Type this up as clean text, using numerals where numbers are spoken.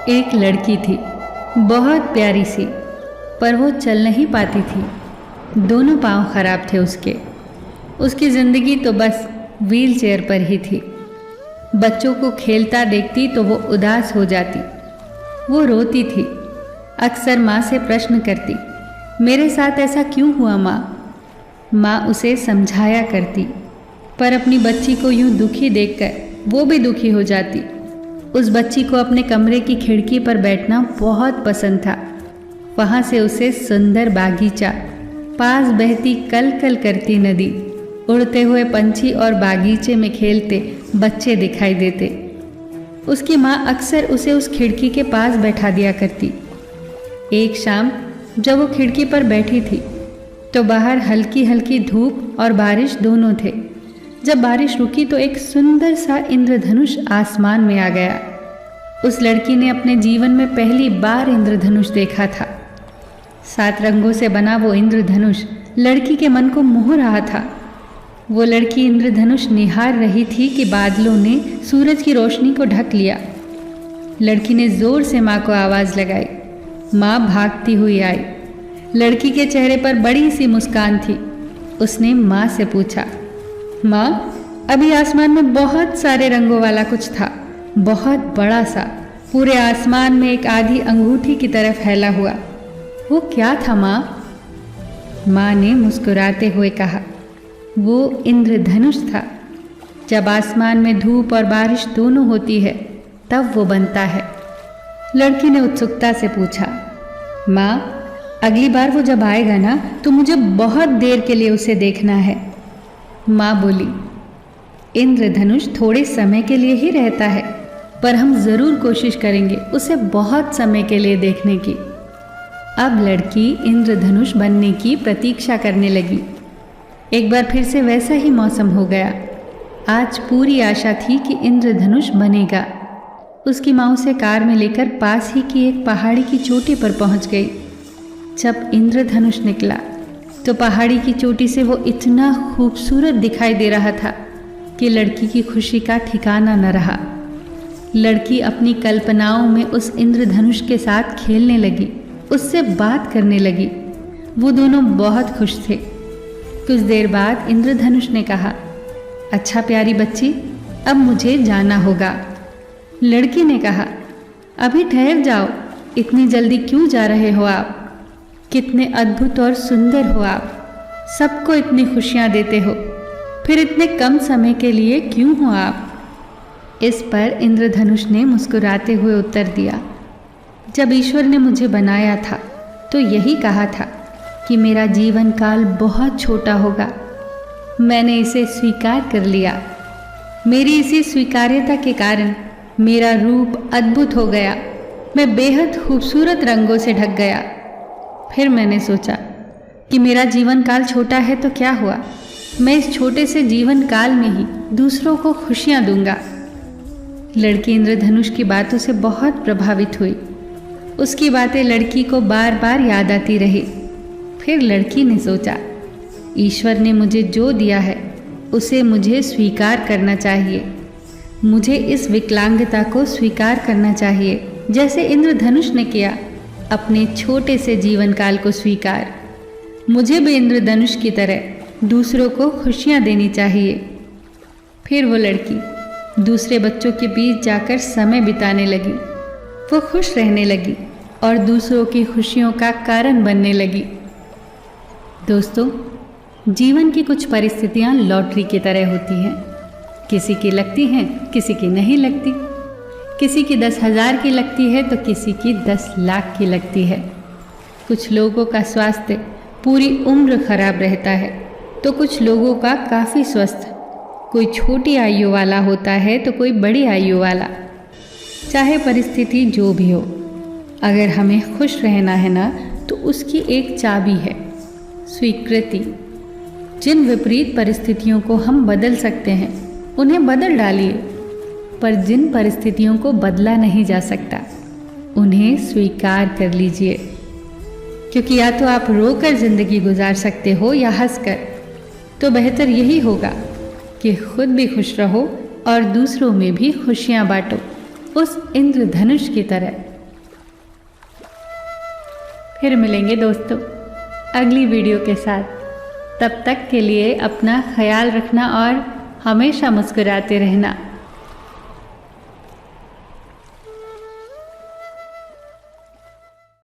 एक लड़की थी, बहुत प्यारी सी, पर वो चल नहीं पाती थी। दोनों पांव खराब थे उसके। उसकी ज़िंदगी तो बस व्हील चेयर पर ही थी। बच्चों को खेलता देखती तो वो उदास हो जाती। वो रोती थी। अक्सर माँ से प्रश्न करती, मेरे साथ ऐसा क्यों हुआ माँ? माँ उसे समझाया करती, पर अपनी बच्ची को यूं दुखी देखकर वो भी दुखी हो जाती। उस बच्ची को अपने कमरे की खिड़की पर बैठना बहुत पसंद था। वहाँ से उसे सुंदर बागीचा, पास बहती कल कल करती नदी, उड़ते हुए पंछी और बागीचे में खेलते बच्चे दिखाई देते। उसकी माँ अक्सर उसे उस खिड़की के पास बैठा दिया करती। एक शाम जब वो खिड़की पर बैठी थी तो बाहर हल्की हल्की धूप और बारिश दोनों थे। जब बारिश रुकी तो एक सुंदर सा इंद्रधनुष आसमान में आ गया। उस लड़की ने अपने जीवन में पहली बार इंद्रधनुष देखा था। 7 रंगों से बना वो इंद्रधनुष लड़की के मन को मोह रहा था। वो लड़की इंद्रधनुष निहार रही थी कि बादलों ने सूरज की रोशनी को ढक लिया। लड़की ने जोर से माँ को आवाज़ लगाई। माँ भागती हुई आई। लड़की के चेहरे पर बड़ी सी मुस्कान थी। उसने माँ से पूछा, माँ, अभी आसमान में बहुत सारे रंगों वाला कुछ था, बहुत बड़ा सा, पूरे आसमान में एक आधी अंगूठी की तरह फैला हुआ। वो क्या था माँ? माँ ने मुस्कुराते हुए कहा, वो इंद्रधनुष था। जब आसमान में धूप और बारिश दोनों होती है तब वो बनता है। लड़की ने उत्सुकता से पूछा, माँ, अगली बार वो जब आएगा ना तो मुझे बहुत देर के लिए उसे देखना है। माँ बोली, इंद्रधनुष थोड़े समय के लिए ही रहता है, पर हम ज़रूर कोशिश करेंगे उसे बहुत समय के लिए देखने की। अब लड़की इंद्रधनुष बनने की प्रतीक्षा करने लगी। एक बार फिर से वैसा ही मौसम हो गया। आज पूरी आशा थी कि इंद्रधनुष बनेगा। उसकी माँ उसे कार में लेकर पास ही की एक पहाड़ी की चोटी पर पहुँच गई। जब इंद्रधनुष निकला तो पहाड़ी की चोटी से वो इतना खूबसूरत दिखाई दे रहा था कि लड़की की खुशी का ठिकाना न रहा। लड़की अपनी कल्पनाओं में उस इंद्रधनुष के साथ खेलने लगी, उससे बात करने लगी। वो दोनों बहुत खुश थे। कुछ देर बाद इंद्रधनुष ने कहा, अच्छा प्यारी बच्ची, अब मुझे जाना होगा। लड़की ने कहा, अभी ठहर जाओ, इतनी जल्दी क्यों जा रहे हो आप? कितने अद्भुत और सुंदर हो आप, सबको इतनी खुशियाँ देते हो, फिर इतने कम समय के लिए क्यों हो आप? इस पर इंद्रधनुष ने मुस्कुराते हुए उत्तर दिया, जब ईश्वर ने मुझे बनाया था तो यही कहा था कि मेरा जीवन काल बहुत छोटा होगा। मैंने इसे स्वीकार कर लिया। मेरी इसी स्वीकार्यता के कारण मेरा रूप अद्भुत हो गया। मैं बेहद खूबसूरत रंगों से ढक गया। फिर मैंने सोचा कि मेरा जीवन काल छोटा है तो क्या हुआ, मैं इस छोटे से जीवन काल में ही दूसरों को खुशियाँ दूंगा। लड़की इंद्रधनुष की बातों से बहुत प्रभावित हुई। उसकी बातें लड़की को बार बार याद आती रही। फिर लड़की ने सोचा, ईश्वर ने मुझे जो दिया है उसे मुझे स्वीकार करना चाहिए। मुझे इस विकलांगता को स्वीकार करना चाहिए, जैसे इंद्रधनुष ने किया अपने छोटे से जीवन काल को स्वीकार। मुझे भी इंद्रधनुष की तरह दूसरों को खुशियाँ देनी चाहिए। फिर वो लड़की दूसरे बच्चों के बीच जाकर समय बिताने लगी। वो खुश रहने लगी और दूसरों की खुशियों का कारण बनने लगी। दोस्तों, जीवन की कुछ परिस्थितियाँ लॉटरी की तरह होती हैं। किसी की लगती हैं, किसी की नहीं लगती। किसी की 10,000 की लगती है तो किसी की 10 लाख की लगती है। कुछ लोगों का स्वास्थ्य पूरी उम्र खराब रहता है तो कुछ लोगों का काफ़ी स्वस्थ। कोई छोटी आयु वाला होता है तो कोई बड़ी आयु वाला। चाहे परिस्थिति जो भी हो, अगर हमें खुश रहना है ना तो उसकी एक चाबी है, स्वीकृति। जिन विपरीत परिस्थितियों को हम बदल सकते हैं उन्हें बदल डालिए, पर जिन परिस्थितियों को बदला नहीं जा सकता उन्हें स्वीकार कर लीजिए। क्योंकि या तो आप रोकर ज़िंदगी गुजार सकते हो या हंसकर। तो बेहतर यही होगा कि खुद भी खुश रहो और दूसरों में भी खुशियाँ बांटो, उस इंद्रधनुष की तरह। फिर मिलेंगे दोस्तों अगली वीडियो के साथ। तब तक के लिए अपना ख्याल रखना और हमेशा मुस्कुराते रहना।